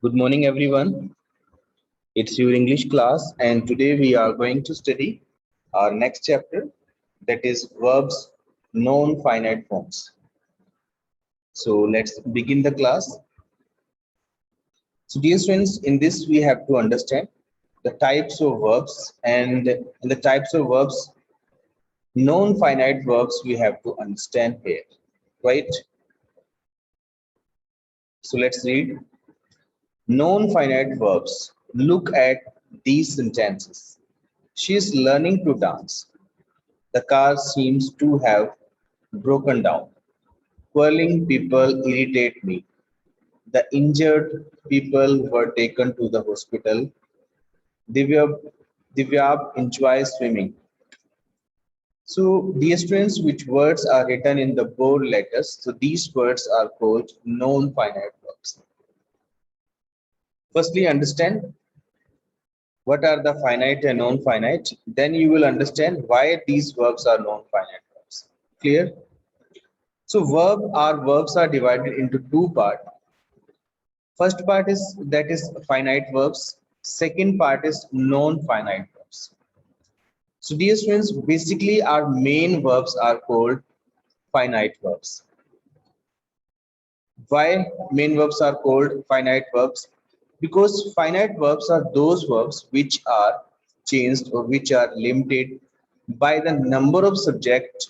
Good morning, everyone. It's your English class, and today we are going to study our next chapter, that is verbs known finite forms. So let's begin the class. So, dear students, in this we have to understand the types of verbs and the types of verbs, known finite verbs we have to understand here, right? So let's read known finite verbs. Look at these sentences. She is learning to dance. The car seems to have broken down. Whirling people irritate me. The injured people were taken to the hospital. Divya, Divya enjoys swimming. So these students, which words are written in the bold letters, so these words are called known finite verbs. Firstly, understand what are the finite and non-finite. Then you will understand why these verbs are non-finite verbs. Clear? So verbs are divided into two parts. First part is that is finite verbs. Second part is non-finite verbs. So dear students, basically our main verbs are called finite verbs. Why main verbs are called finite verbs? Because finite verbs are those verbs which are changed or which are limited by the number of subject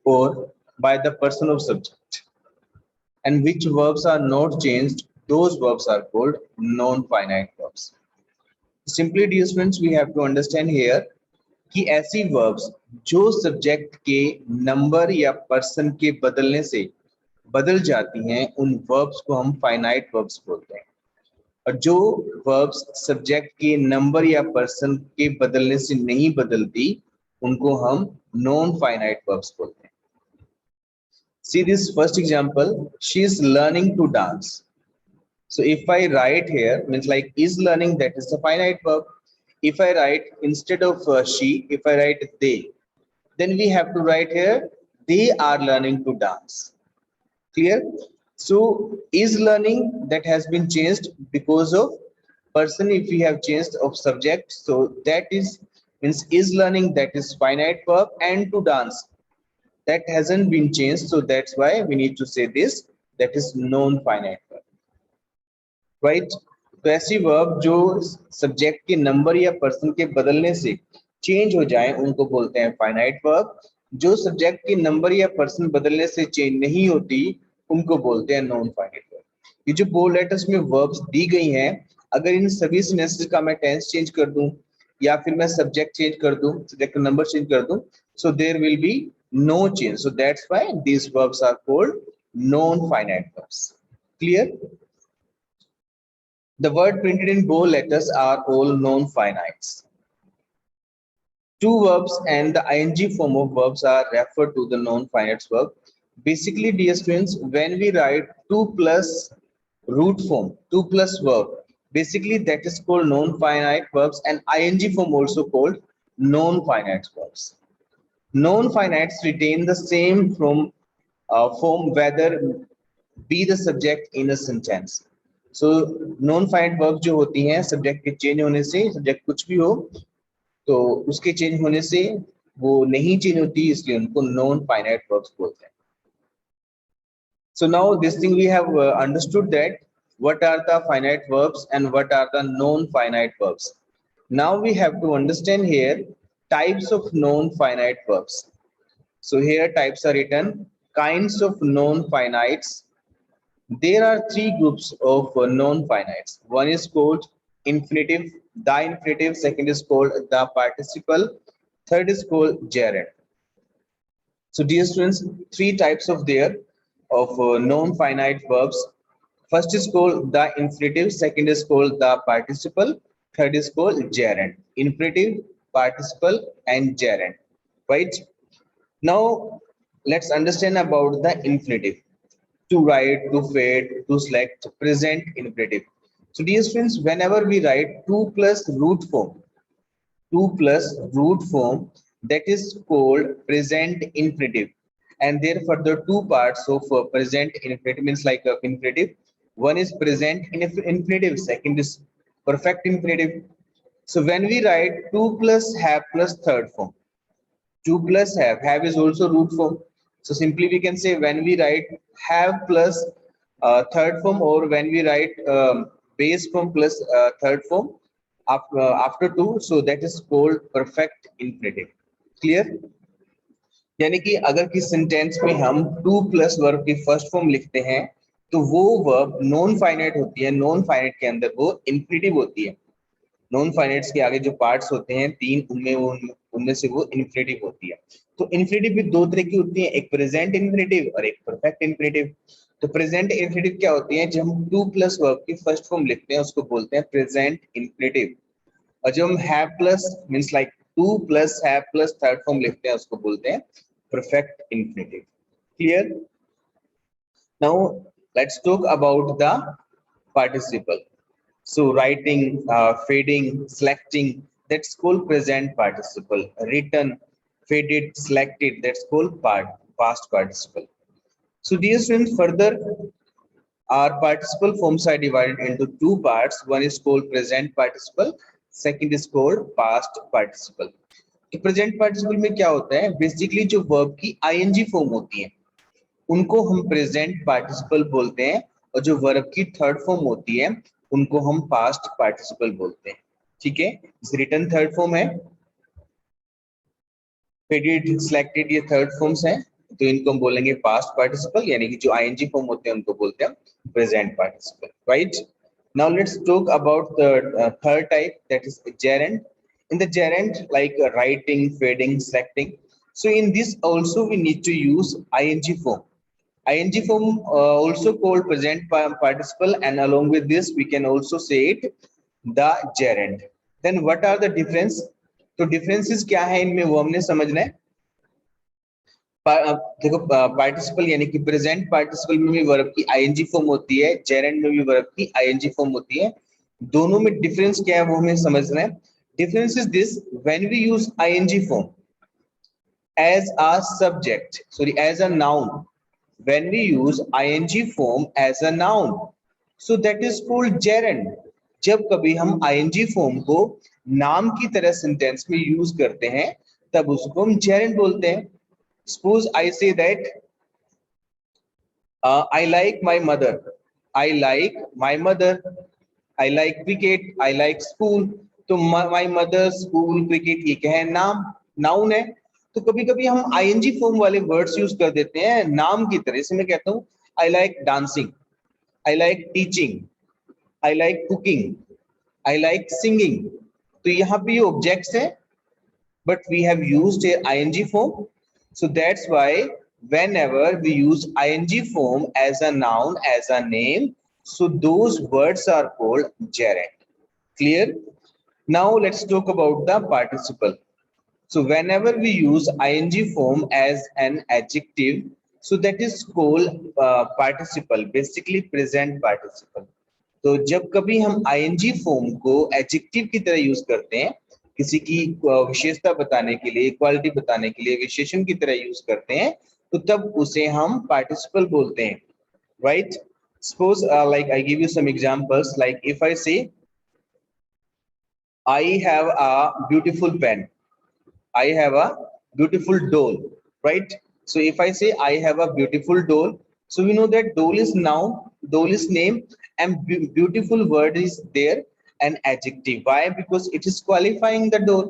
or by the person of subject. And which verbs are not changed, those verbs are called non-finite verbs. Simply dear students, we have to understand here कि ऐसी verbs जो subject के number या person के बदलने से बदल जाती हैं, उन verbs को हम finite verbs बोलते हैं। और जो verbs subject के number या person के बदलने से नहीं बदलती, उनको हम non-finite verbs बोलते हैं। See this first example, she is learning to dance. So if I write here, means like is learning, that is a finite verb. If I write instead of she, if I write they, then we have to write here, they are learning to dance. Clear? So is learning, that has been changed because of person. If we have changed of subject, so that is means is learning, that is finite verb, and to dance, that hasn't been changed. So that's why we need to say this, that is non-finite verb. Right? तो ऐसी verb जो subject के number या person के बदलने से change हो जाए, उनको बोलते हैं फाइनाइट वर्ब। जो सब्जेक्ट के नंबर या पर्सन बदलने से चेंज नहीं होती, उनको बोलते हैं नॉन फाइनाइट वर्ब। ये जो बोल्ड लेटर्स में वर्ब्स दी गई हैं, अगर इन सभी सेंटेंसेस का मैं टेंस चेंज कर दूं या फिर मैं सब्जेक्ट चेंज कर दूं, सब्जेक्ट का नंबर चेंज कर दूं, so there will be no change. So that's why these verbs are called non finite verbs. Clear? The word printed in bold letters are all non-finites. Two verbs and the ing form of verbs are referred to the non-finite verb. Basically, dear students, when we write 2 plus root form, 2 plus verb, basically that is called non-finite verbs, and ing form also called non-finite verbs. Non-finites retain the same form whether be the subject in a sentence. So non finite verb जो होती हैं, subject के change होने से, subject कुछ भी हो तो उसके चेंज होने से वो नहीं चेंज होती, इसलिए उनको नॉन फाइनाइट वर्ब्स बोलते हैं। So now this thing we have understood that what are the finite verbs and what are the non-finite verbs. Now we have to understand here types of non-finite verbs. So here types are written, kinds of non-finites. There are three groups of non-finites. One is called infinitive, the infinitive. Second is called the participle. Third is called gerund. So dear students, three types of there of non-finite verbs. First is called the infinitive. Second is called the participle. Third is called gerund. Infinitive, participle, and gerund. Right? Now let's understand about the infinitive. To write, to fade, to select, present infinitive. So dear students, whenever we write 2 plus root form, 2 plus root form, that is called present infinitive. And therefore the two parts of present infinitive means like infinitive. One is present infinitive, second is perfect infinitive. So when we write 2 plus have plus third form, 2 plus have is also root form. So simply we can say when we write have plus third form, or when we write base form plus third form after 2, so that is called perfect infinitive. Clear? यानी कि अगर किस sentence में हम two plus verb की first form लिखते हैं तो वो वर्ब नॉन फाइनाइट होती है, नॉन फाइनाइट के अंदर वो इंफिनिटिव होती है। नॉन फाइनाइट्स के आगे जो पार्ट्स होते हैं तीन, उनमें से वो इन्फिनेटिव होती है। तो इन्फिनेटिव भी दो तरह की होती है, एक प्रेजेंट इन्फिनेटिव और एक परफेक्ट इन्फिनेटिव। तो प्रेजेंट इन्फिनेटिव क्या होती है? जब हम टू प्लस वर्ब की फर्स्ट फॉर्म लिखते हैं उसको बोलते हैं प्रेजेंट इन्फिनेटिव, और जब हम have plus means like two plus have plus third form लिखते हैं उसको बोलते हैं perfect infinitive. Clear? Now let's talk about the participle. So writing, fading, selecting, that's called present participle. Written, faded, selected, that's called past participle. So dear students, further our participle forms are divided into two parts. One is called present participle, second is called past participle. तो present participle में क्या होता है? Basically जो verb की ING form होती है उनको हम प्रेजेंट पार्टिसिपल बोलते हैं, और जो वर्ब की थर्ड फॉर्म होती है उनको हम पास्ट पार्टिसिपल बोलते हैं। ठीक है, रिटन थर्ड फॉर्म है, फेडेड, सिलेक्टेड ये थर्ड फॉर्म्स हैं, तो इनको हम बोलेंगे पास्ट पार्टिसिपल, यानी कि जो आईएनजी फॉर्म होते हैं उनको बोलते हैं present participle. Right, now let's talk about the third type, that is gerund. In the gerund, like writing, fading, selecting, so in this also we need to use ing form. ing form also called present participle, and along with this we can also say it the gerund. Then what are the difference? तो differences क्या है इनमें वो हमने समझना है। देखो participle यानी कि प्रेजेंट पार्टिसिपल में भी वर्ब की आईएनजी फॉर्म होती है, जेरेंड में भी वर्ब की आईएनजी फॉर्म होती है। दोनों में डिफरेंस क्या है वो हमें समझना है। Difference is this, when we use ING form as a subject, sorry, as a noun, when we use ing form as a noun, so that is called gerund. जब कभी हम ing form को नाम की तरह सेंटेंस में use करते हैं तब उसको हम gerund बोलते हैं। Suppose I say that I like my mother, I like my mother, I like cricket, I like school। तो my mother, school, cricket ये क्या है? नाम, नाउन है। तो कभी कभी हम आईएनजी फॉर्म वाले वर्ड्स यूज कर देते हैं नाम की तरह। जैसे मैं कहता हूँ I like dancing, I like teaching, I like cooking, I like singing. तो यहाँ पे ये ऑब्जेक्ट्स है but we have used a ing form, so that's why whenever we use ing form as a noun, as a name, so those words are called gerund. Clear? Now let's talk about the participle. So whenever we use ing form as an adjective, so that is called participle, basically present participle. तो जब कभी हम ING form को adjective की तरह use करते हैं, किसी की विशेषता बताने के लिए, क्वालिटी बताने के लिए, विशेषण की तरह यूज करते हैं, तो तब उसे हम पार्टिसिपल बोलते हैं। Right, suppose like I give you some examples, like if I say I have a beautiful pen, I have a beautiful doll, right? So if I say I have a beautiful doll, so we know that doll is noun, doll is name, and beautiful word is there an adjective. Why? Because it is qualifying the doll.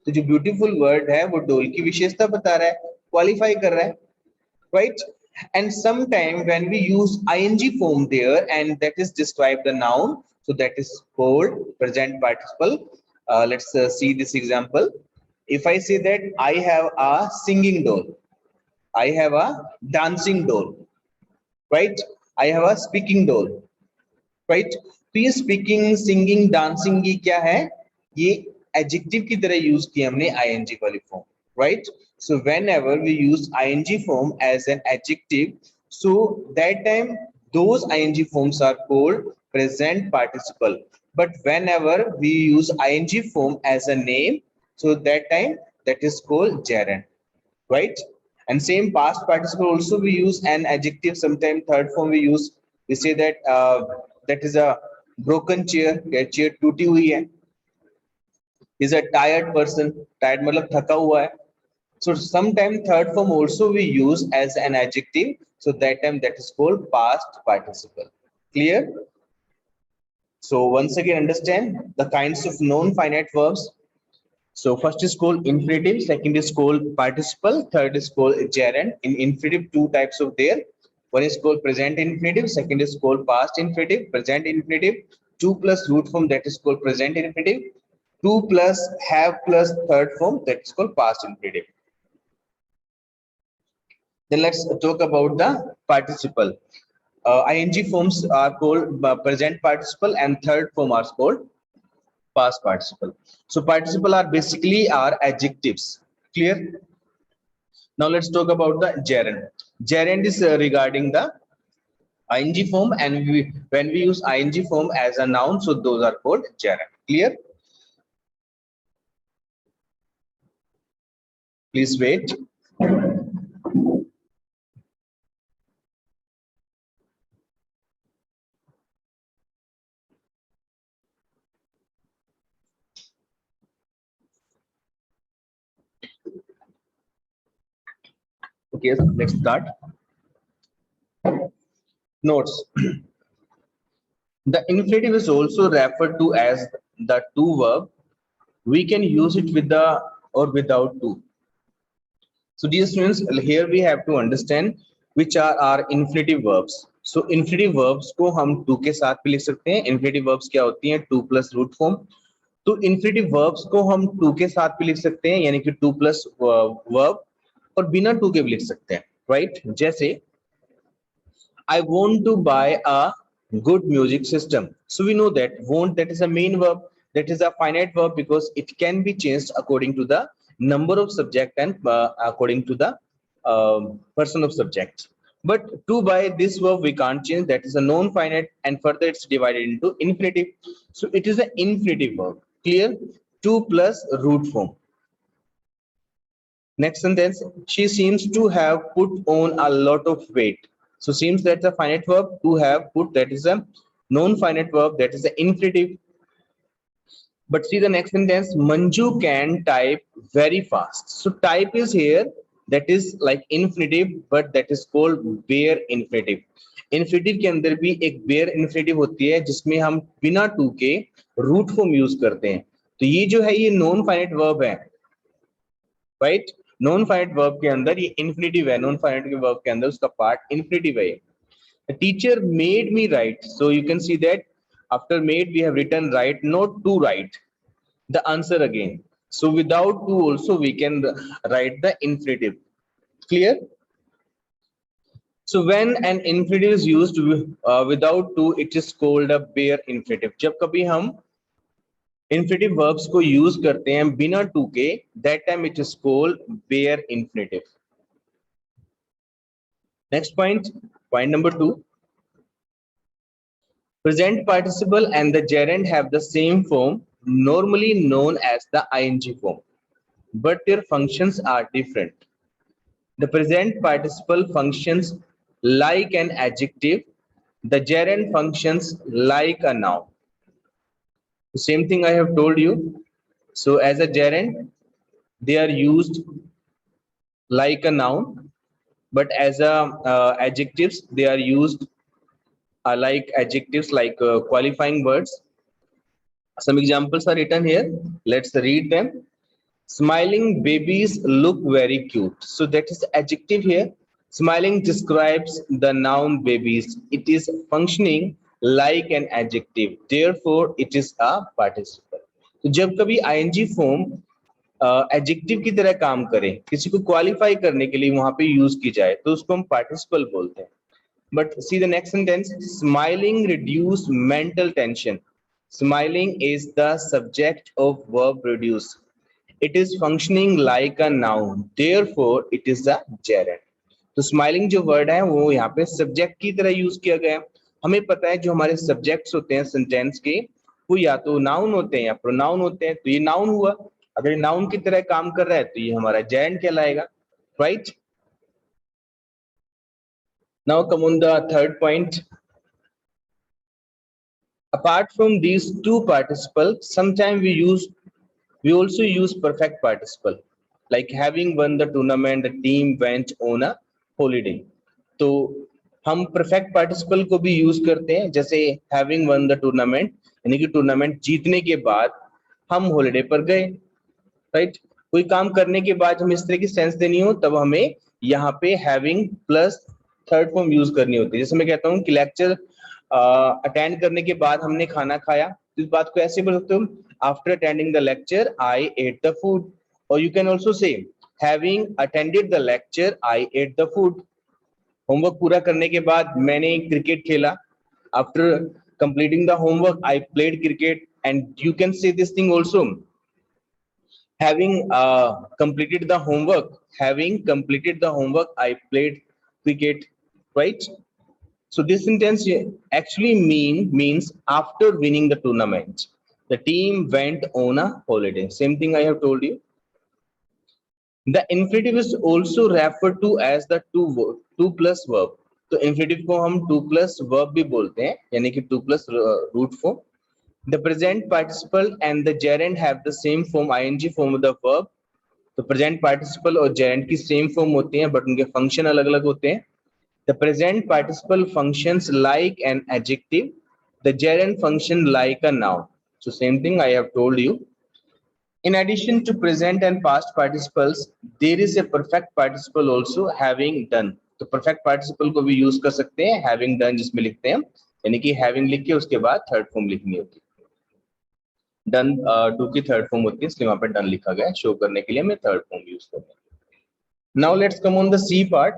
तो जो beautiful word है वो doll की विशेषता बता रहा है, qualify कर रहा है, right? And sometime when we use ing form there and that is describe the noun, so that is called present participle. Let's see this example. If I say that I have a singing doll, I have a dancing doll, right? I have a speaking doll, right? तो ये speaking, singing, dancing ये क्या है? ये adjective की तरह use किया हमने ing वाली form, right? So whenever we use ing form as an adjective, so that time those ing forms are called present participle. But whenever we use ing form as a name, so that time that is called gerund, right? And same past participle also we use an adjective, sometimes third form we use We say that that is a broken chair, या chair टूटी हुई है. Is a tired person, tired मतलब थका हुआ है. So sometimes third form also we use as an adjective. So that time that is called past participle. Clear? So once again understand the kinds of non-finite verbs. So first is called infinitive, second is called participle, third is called gerund. In infinitive, two types of there. One is called present infinitive, second is called past infinitive. Present infinitive, two plus root form, that is called present infinitive. Two plus have plus third form, that is called past infinitive. Then let's talk about the participle. Ing forms are called present participle and third form are called past participle. So participle are basically are adjectives. Clear? Now let's talk about the gerund. Gerund is regarding the ing form, and when we use ing form as a noun, so those are called gerund. Clear? Please wait. Okay, so let's start. Notes. The infinitive is also referred to as the to verb. We can use it with the or without to. So dear students, here we have to understand which are our infinitive verbs. So infinitive verbs को हम to के साथ भी लिख सकते हैं. Infinitive verbs क्या होती हैं? To plus root form. तो infinitive verbs को हम to के साथ भी लिख सकते हैं, यानी कि to plus verb, और बिना to के भी लिख सकते हैं, right? जैसे I want to buy a good music system. So we know that want, that is a main verb, that is a finite verb because it can be changed according to the number of subject and according to the person of subject. But to buy, this verb we can't change, that is a non-finite, and further it's divided into infinitive. So it is an infinitive verb. Clear? To plus root form. Next sentence, she seems to have put on a lot of weight. So seems that's a finite verb. To have put, that is a non-finite verb, that is the infinitive. But see the next sentence, Manju can type very fast. So type is here, that is like infinitive, but that is called bare infinitive. Infinitive के अंदर भी एक bare infinitive होती है जिसमें हम बिना to के root form use करते हैं. तो ये जो है ये non finite verb है, right? नॉन फाइनाइट वर्ब के अंदर ये इन्फिनिटिव है, नॉन फाइनाइट के वर्ब के अंदर उसका पार्ट इन्फिनिटिव है. The teacher made me write, so you can see that after made we have written write, not to write the answer again. So without to also we can write the infinitive. Clear? So when an infinitive is used without to, it is called a bare infinitive. जब कभी हम infinitive verbs को use करते हैं बिना to के, that time it is called bare infinitive. Next point, point number 2. Present participle and the gerund have the same form, normally known as the ing form, but their functions are different. The present participle functions like an adjective, the gerund functions like a noun. The same thing I have told you. So as a gerund, they are used like a noun, but as a adjectives, they are used like adjectives, like qualifying words. Some examples are written here. Let's read them. Smiling babies look very cute. So that is adjective here. Smiling describes the noun babies. It is functioning like an adjective. Therefore, it is a participle. तो जब कभी ing form adjective की तरह काम करे, किसी को qualify करने के लिए वहां पे यूज की जाए, तो उसको हम पार्टिसिपल बोलते हैं. But see the next sentence, smiling reduce mental tension. Smiling is the subject of verb reduce. It is functioning like a noun. Therefore, it is a gerund. तो स्माइलिंग जो वर्ड है वो यहाँ पे सब्जेक्ट की तरह यूज किया गया है. हमें पता है जो हमारे सब्जेक्ट्स होते हैं सेंटेंस के, वो या तो नाउन होते हैं या प्रोनाउन होते हैं. तो ये नाउन हुआ, अगर ये नाउन की तरह काम कर रहा है तो ये हमारा gerund कहलाएगा, right? Now come on the third point. Apart from these two participles, sometimes we also use perfect participle, like having won the tournament, the team went on a holiday. तो हम perfect participle को भी use करते हैं, जैसे having won the tournament, यानी कि tournament जीतने के बाद हम हॉलिडे पर गए, राइट। कोई काम करने के बाद हम इस तरह की सेंस देनी हो तब हमें यहाँ पे having plus third form use करनी होती है। जैसे मैं कहता हूँ कि लेक्चर अटेंड करने के बाद हमने खाना खाया, तो इस बात को ऐसे बोल सकते हो, after attending the lecture I ate the food. और you can also say having attended the lecture I ate the food. Homework पूरा करने के बाद मैंने क्रिकेट खेला, after completing the homework I played cricket. And you can say this thing also, having completed the homework, I played cricket, right? So this sentence actually means after winning the tournament, the team went on a holiday. Same thing I have told you. The infinitive is also referred to as the two plus verb. तो infinitive को हम two plus verb भी बोलते हैं, यानी कि two plus root form. The present participle and the gerund have the same form, ing form of the verb. तो present participle और जेरेंट की सेम फॉर्म होती हैं, बट उनके फंक्शन अलग अलग होते हैं। The present participle functions like an adjective, the Geraint function like a noun. So same thing I have told you. In addition to present and past participles, there is a perfect participle also, having done. तो perfect participle को भी use कर सकते हैं having done, जिसमें लिखते हैं, यानी कि having लिख के उसके बाद थर्ड फॉर्म लिखनी होती है। डन डू की थर्ड फॉर्म होती है, इसलिए वहां पे डन लिखा गया है, शो करने के लिए हमें थर्ड फॉर्म यूज करना है। Now let's come on the C part,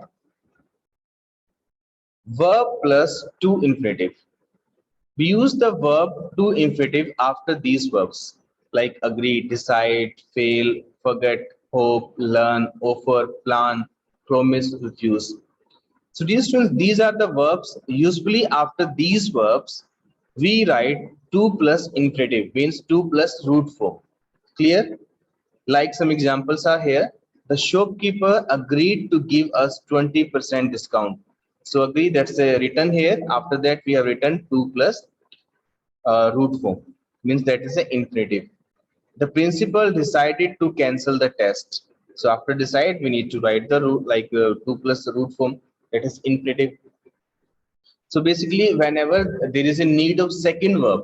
verb plus to infinitive. We use the verb to infinitive after these verbs like agree, decide, fail, forget, hope, learn, offer, plan, promise, refuse. So these are the verbs. Usually after these verbs we write to plus infinitive, means to plus root form. Clear? Like some examples are here. The shopkeeper agreed to give us 20% discount. So agree, that's written here. After that we have written to plus root form, means that is an infinitive. The principal decided to cancel the test. So after decide we need to write the root, like to plus root form, that is infinitive. So basically whenever there is a need of second verb,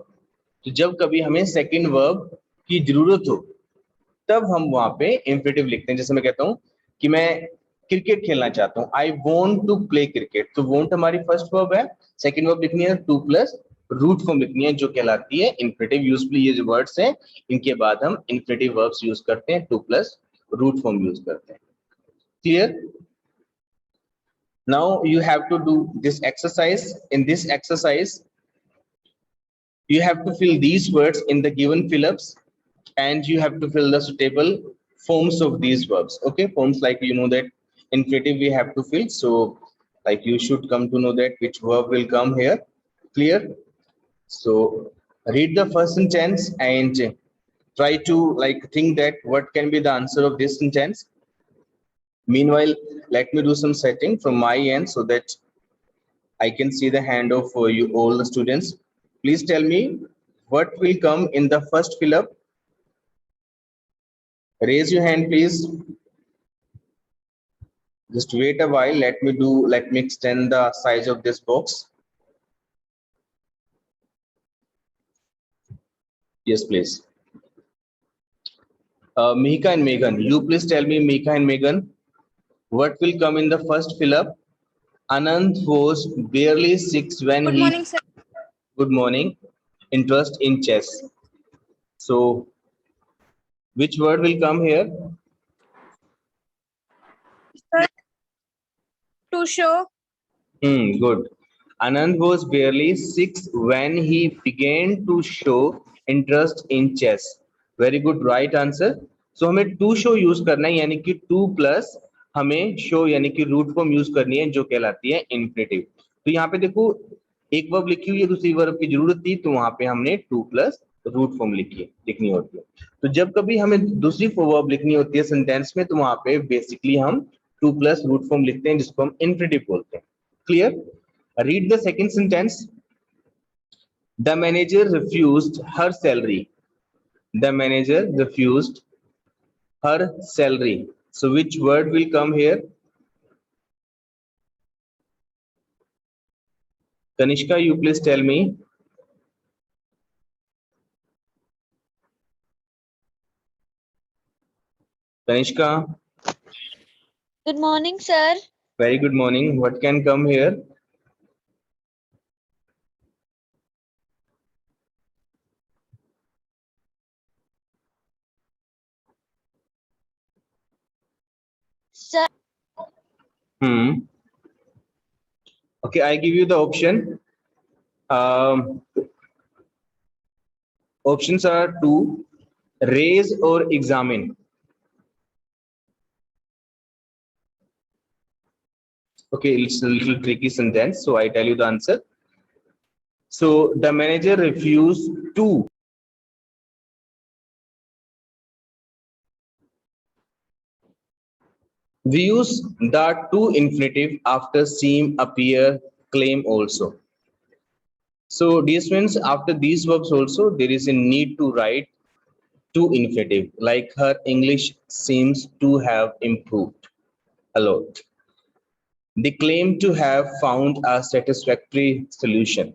तो जब कभी हमें second verb की जरूरत हो तब हम वहां पे इंफिनिटिव लिखते हैं। जैसे मैं कहता हूं कि मैं क्रिकेट खेलना चाहता हूं, I want to play cricket, तो वॉन्ट हमारी फर्स्ट वर्ब है, सेकंड वर्ब लिखनी है टू प्लस रूट फॉर्म लिखनी है जो कहलाती है इंफिनिटिव। यूजुअली ये जो वर्ड्स हैं इनके बाद हम इंफिनिटिव वर्ब्स यूज करते हैं, to plus root form use करते हैं। Clear? Now you have to do this exercise. In this exercise you have to fill these words in the given fill-ups and you have to fill the suitable forms of these verbs. Okay, forms like you know that infinitive we have to fill, so like you should come to know that which verb will come here. Clear? So read the first sentence and try to like think that what can be the answer of this sentence. Meanwhile, let me do some setting from my end so that I can see the hand of you all the students. Please tell me what will come in the first fill-up. Raise your hand, please. Just wait a while. Let me extend the size of this box. Yes, please. Mika and Megan, you please tell me, Mika and Megan, what will come in the first fill-up? Anand was barely 6 when Good morning, sir. Good morning. Interest in chess. So which word will come here? Sir, to show. Good. Anand was barely 6 when he began to show interest in chess. Very good, right answer. So हमें to show use करना है, यानी कि to plus हमें show यानी कि root form use करनी है जो कहलाती है infinitive. तो यहाँ पे देखो एक वर्ब लिखी हुई है, दूसरी वर्ब की जरूरत थी तो वहां पे हमने to plus रूट फॉर्म लिखनी होती है। तो जब कभी हमें दूसरी वर्ब लिखनी होती है सेंटेंस में तो वहां पे बेसिकली हम टू प्लस रूट फॉर्म लिखते हैं जिसको हम इंफिनिटिव बोलते हैं। Clear? Read the second sentence. The manager refused her salary. The manager refused her salary. So which word will come here? Kanishka, you please tell me. Kanishka, Good morning, sir. very good morning. What can come here? Sir, Hmm. Okay, I give you the option. Um, Options are to raise or examine. Okay, it's a little tricky sentence, so I tell you the answer. So the manager refused to. We use the to infinitive after seem, appear, claim also. So dear students, after these verbs also, there is a need to write to infinitive, like her English seems to have improved a lot. They claim to have found a satisfactory solution.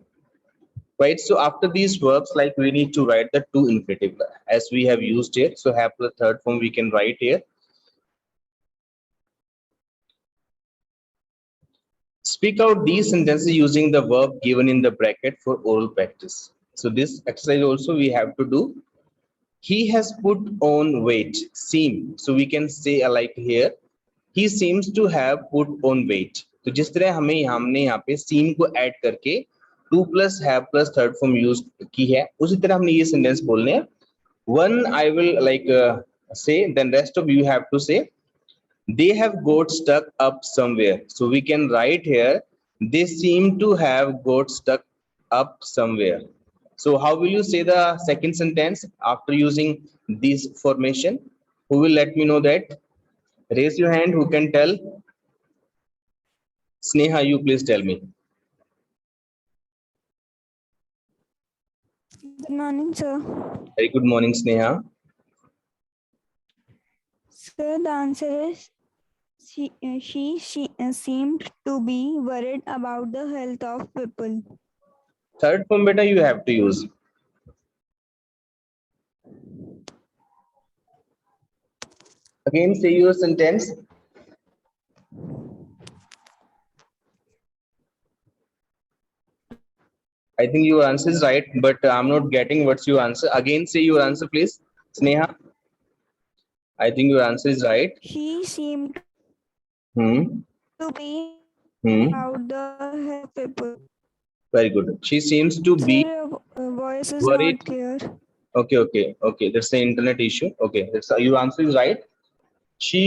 Right, so after these verbs, like we need to write the to infinitive as we have used here. So have the third form we can write here. Speak out these sentences using the verb given in the bracket for oral practice. So this exercise also we have to do. He has put on weight. Seem. So we can say like here. He seems to have put on weight. तो जिस तरह हमने यहाँ पे seem को add करके to plus have plus third form use की है, उसी तरह हमने ये sentence बोलने हैं. One I will say, then rest of you have to say. They have got stuck up somewhere. So we can write here, they seem to have got stuck up somewhere. So how will you say the second sentence after using this formation? Who will let me know that? Raise your hand who can tell. Sneha, you please tell me. Good morning, sir. Very good morning, Sneha. Sir, the answer is she seemed to be worried about the health of people. Third form beta you have to use. Again, say your sentence. I think your answer is right, but I'm not getting what's your answer. Again, say your answer, please. Sneha. I think your answer is right. She seemed Hmm. to be Hmm. about the health of people. Very good. She seems to be Sir, your voice is worried. not clear. Okay. That's the internet issue. Okay, that's your answer is right. She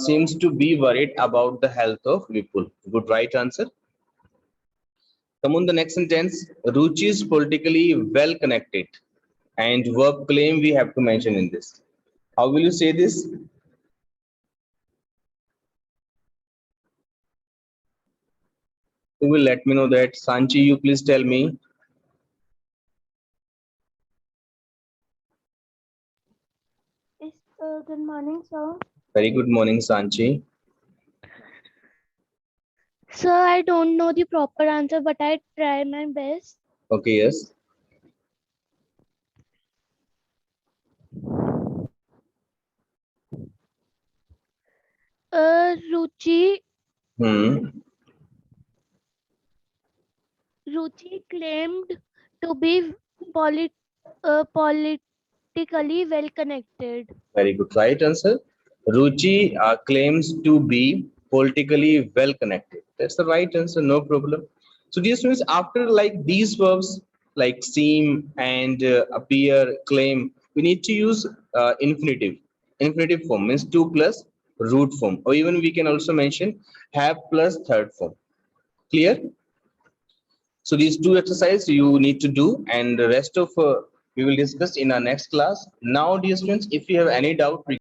seems to be worried about the health of people. Good, right answer. Come on, the next sentence. Ruchi is politically well connected, and verb claim we have to mention in this. How will you say this? Who will let me know that? Sanchi, you please tell me. good morning, sir. Very good morning, Sanchi. Sir, I don't know the proper answer, but I try my best. Okay, yes. Ruchi Hmm. claimed to be politically well connected. Very good. Right answer. Ruchi claims to be politically well connected. That's the right answer. No problem. So, dear students, after like these verbs like seem and appear, claim, we need to use infinitive. Infinitive form means to plus root form, or even we can also mention have plus third form. Clear? So these two exercises you need to do, and the rest of we will discuss in our next class. Now, dear students, if you have any doubt